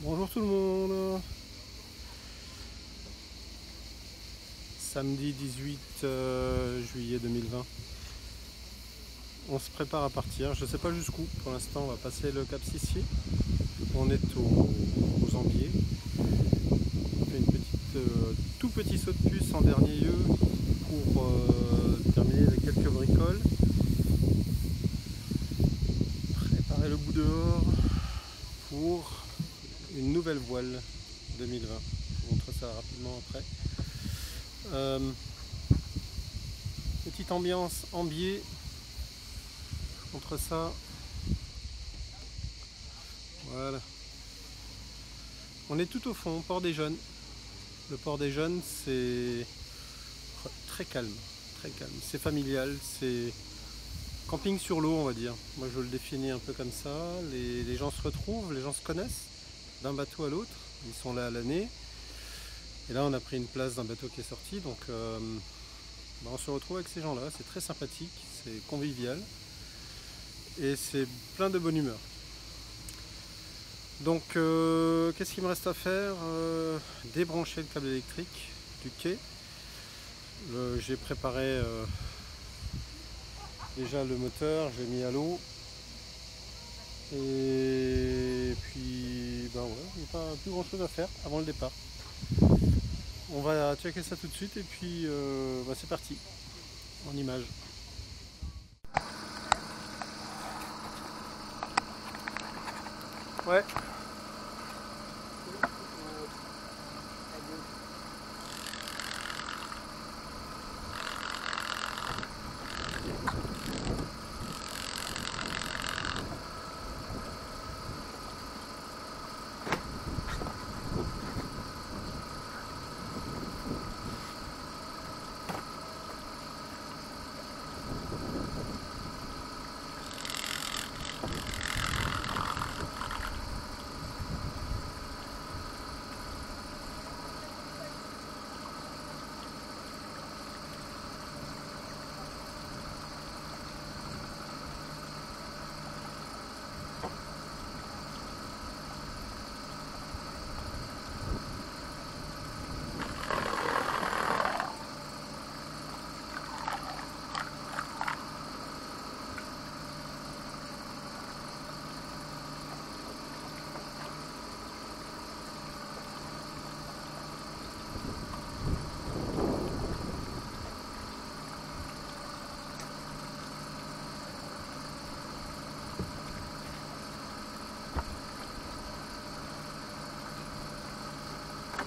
Bonjour tout le monde. Samedi 18 juillet 2020. On se prépare à partir. Je ne sais pas jusqu'où. Pour l'instant, on va passer le Cap Sissier. On est aux Ambiers. On fait une petite, tout petit saut de puce en dernier lieu pour terminer avec quelques bricoles. Préparer le bout dehors pour une nouvelle voile 2020. Je vous montre ça rapidement après. Petite ambiance Ambier. Contre ça, voilà. On est tout au fond, Port des Jeunes. Le Port des Jeunes, c'est très calme, très calme. C'est familial, c'est camping sur l'eau, on va dire. Moi, je le définis un peu comme ça. Les gens se retrouvent, les gens se connaissent d'un bateau à l'autre. Ils sont là à l'année. Et là, on a pris une place d'un bateau qui est sorti, donc on se retrouve avec ces gens-là. C'est très sympathique, c'est convivial. Et c'est plein de bonne humeur. Donc qu'est-ce qu'il me reste à faire? Débrancher le câble électrique du quai. J'ai préparé déjà le moteur, j'ai mis à l'eau. Et puis ouais, il n'y a pas plus grand chose à faire avant le départ. On va checker ça tout de suite et puis c'est parti, en image. Ouais.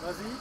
Vas-y.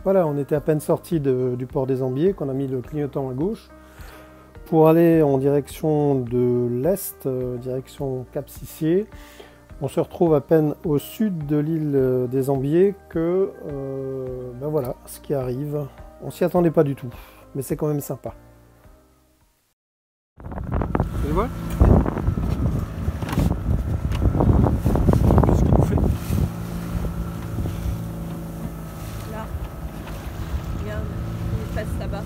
Voilà, on était à peine sorti du port des Ambiers, qu'on a mis le clignotant à gauche, pour aller en direction de l'est, direction Cap Sissier. On se retrouve à peine au sud de l'île des Ambiers que, ben voilà, ce qui arrive. On s'y attendait pas du tout, mais c'est quand même sympa. Tu le vois ? Qu'est-ce qu'il nous fait ? Là, regarde, il passe là-bas.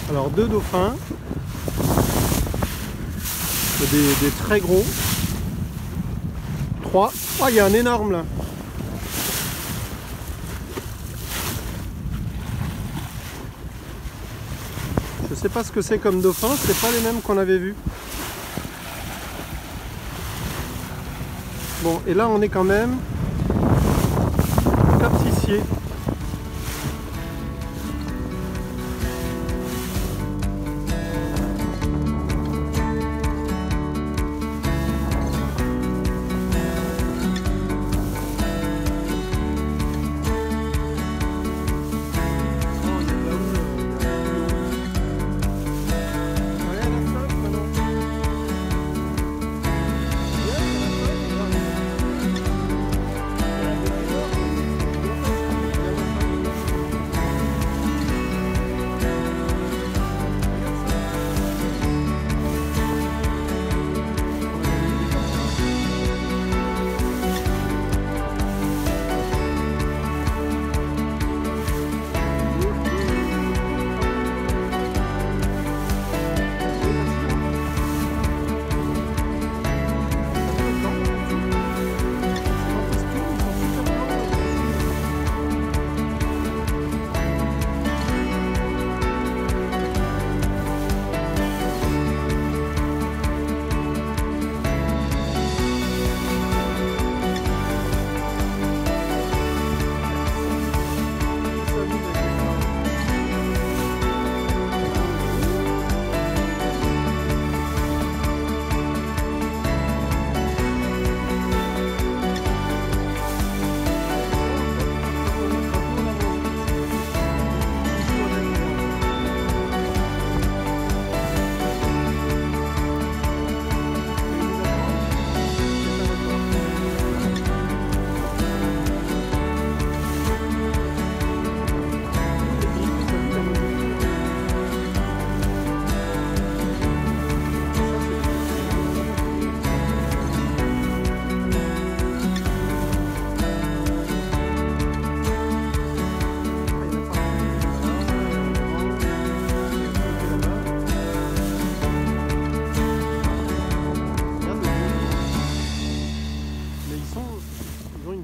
Alors 2 dauphins, des très gros. 3. Oh, il y a un énorme là. Je sais pas ce que c'est comme dauphin, c'est pas les mêmes qu'on avait vus. Bon, et là on est quand même Cap Sissier.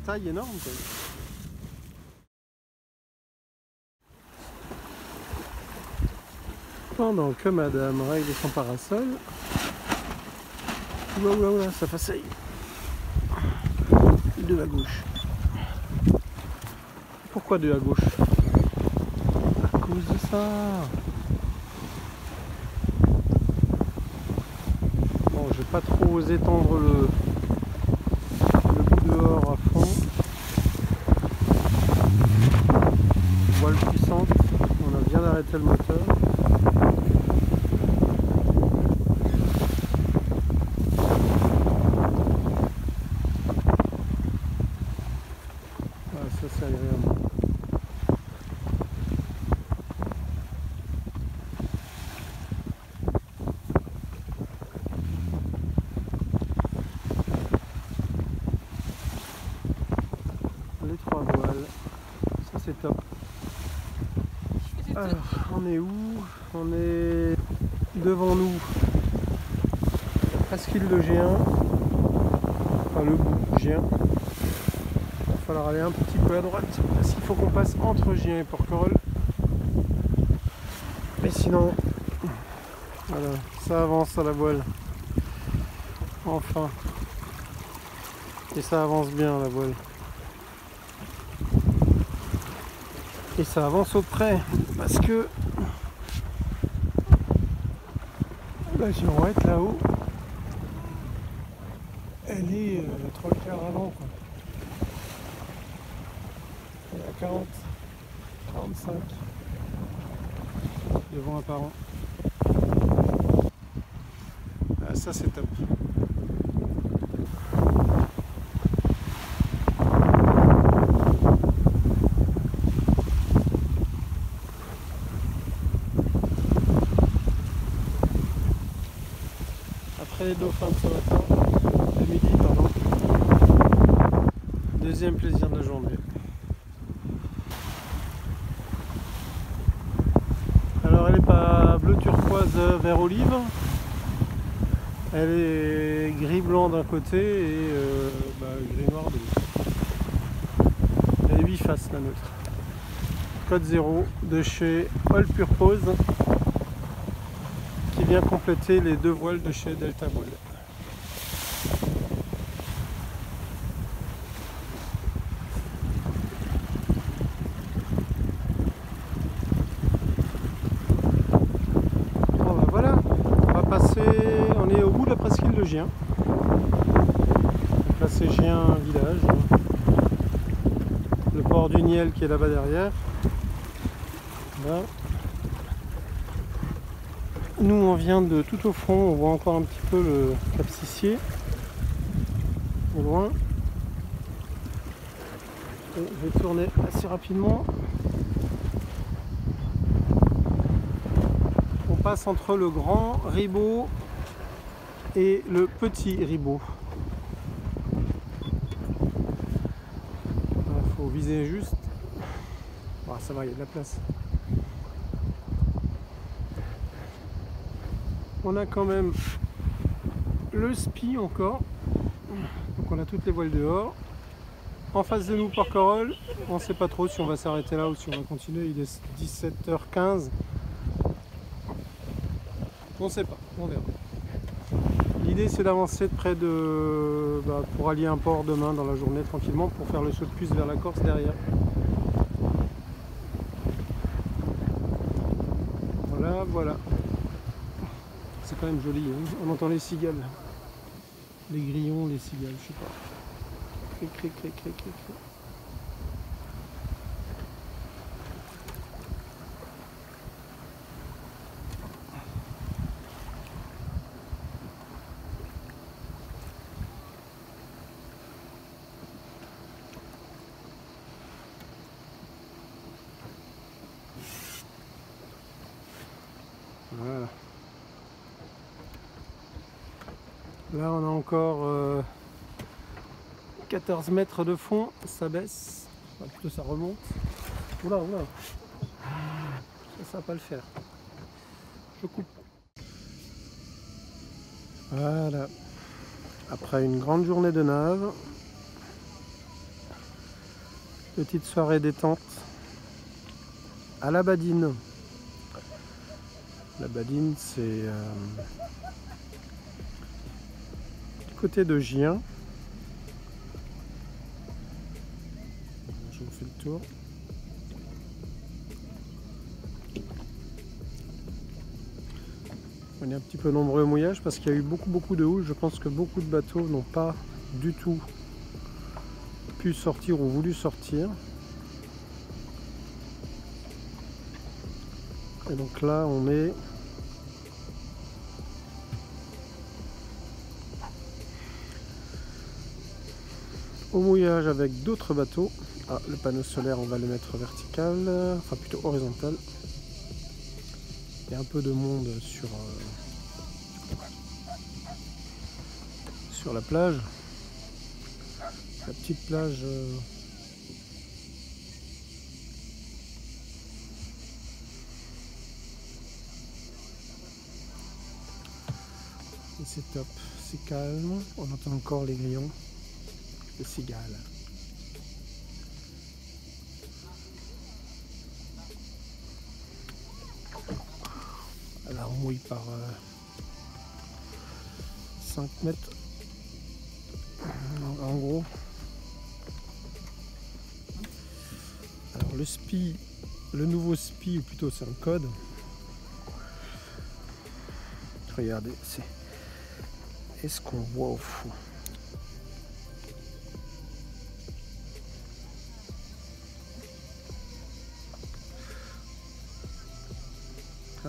Taille énorme quoi. Pendant que madame règle son parasol, oula, ça façaille de la gauche. Pourquoi de la gauche? À cause de ça. Bon, je vais pas trop oser tendre le bout dehors à fond. Voile puissante, on a bien arrêté le moteur. Ah, ça c'est agréable. Les 3 voiles, ça c'est top. Alors, on est où? On est devant nous, la presqu'île de Gien, enfin le bout de Gien. Il va falloir aller un petit peu à droite parce qu'il faut qu'on passe entre Gien et Porquerolles. Mais sinon, voilà, ça avance à la voile. Enfin. Et ça avance bien à la voile. Et ça avance au près parce que la girouette là-haut elle est 3 quarts avant, quoi. Elle est à 40, 45 de vent apparent. Ah, ça c'est top. Après les dauphins de ce matin, de midi, pardon. Deuxième plaisir de la journée. Alors elle n'est pas bleu turquoise vert olive, elle est gris blanc d'un côté et gris noir de l'autre. Elle est 8 faces la nôtre. Code 0 de chez All Purpose qui vient compléter les 2 voiles de chez Delta Voile. On est au bout de la presqu'île de Gien. Donc là c'est Gien village. Le port du Niel qui est là-bas derrière. Là. Nous on vient de tout au fond, on voit encore un petit peu le Cap Sissier au loin. Et je vais tourner assez rapidement. On passe entre le grand Ribot et le petit Ribot. Il faut viser juste. Oh, ça va, il y a de la place. On a quand même le SPI encore. Donc on a toutes les voiles dehors. En face de nous, Porquerolles. On ne sait pas trop si on va s'arrêter là ou si on va continuer. Il est 17h15. On ne sait pas, on verra. L'idée c'est d'avancer de près de... pour allier un port demain dans la journée tranquillement pour faire le saut de puce vers la Corse derrière. Voilà, voilà. C'est quand même joli, hein. On entend les cigales. Les grillons, les cigales, je sais pas. Cric, cric, cric, cric, cric, cric. Voilà. Là on a encore 14 mètres de fond, ça baisse, enfin, plutôt ça remonte. Oula, oula, ça va pas le faire. Je coupe. Voilà. Après une grande journée de nave, petite soirée détente à la Badine. La Badine, c'est du côté de Gien. Je vous fais le tour. On est un petit peu nombreux au mouillage parce qu'il y a eu beaucoup de houle. Je pense que beaucoup de bateaux n'ont pas du tout pu sortir ou voulu sortir. Et donc là, on est au mouillage avec d'autres bateaux. Ah, le panneau solaire, on va le mettre vertical, enfin plutôt horizontal. Il y a un peu de monde sur la plage. La petite plage et c'est top, c'est calme, on entend encore les grillons, les cigales. Là on mouille par 5 mètres en gros. Alors le SPI, le nouveau SPI, ou plutôt c'est un code. Regardez, est-ce qu'on voit au fond?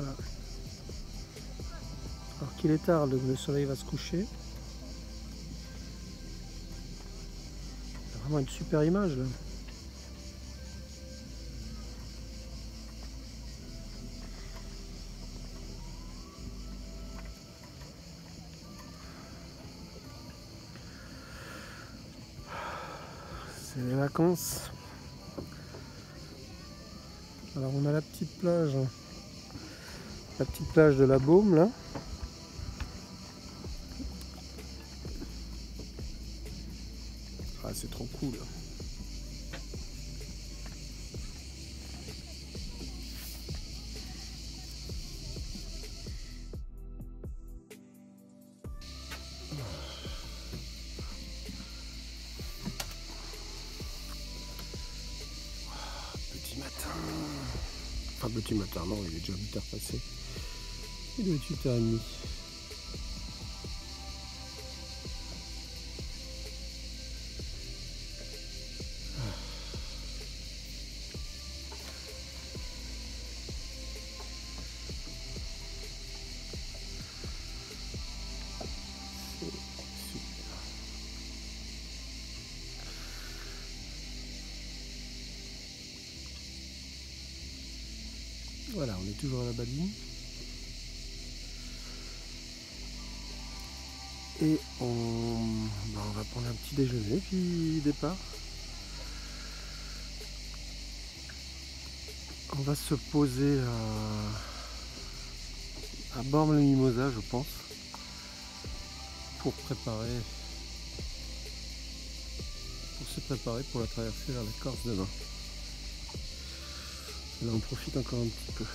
Voilà. Alors qu'il est tard, le soleil va se coucher. C'est vraiment une super image là. C'est les vacances. Alors on a la petite plage de la Baume là. Ah, c'est trop cool. Petit matin. Enfin petit matin, non, il est déjà 8h passé. Il doit être 8h30. Voilà, on est toujours à la Baline. Et on va prendre un petit déjeuner, puis départ. On va se poser à Bormes-le-Mimosa, je pense, pour se préparer pour la traversée vers la Corse demain. Là on profite encore un petit peu.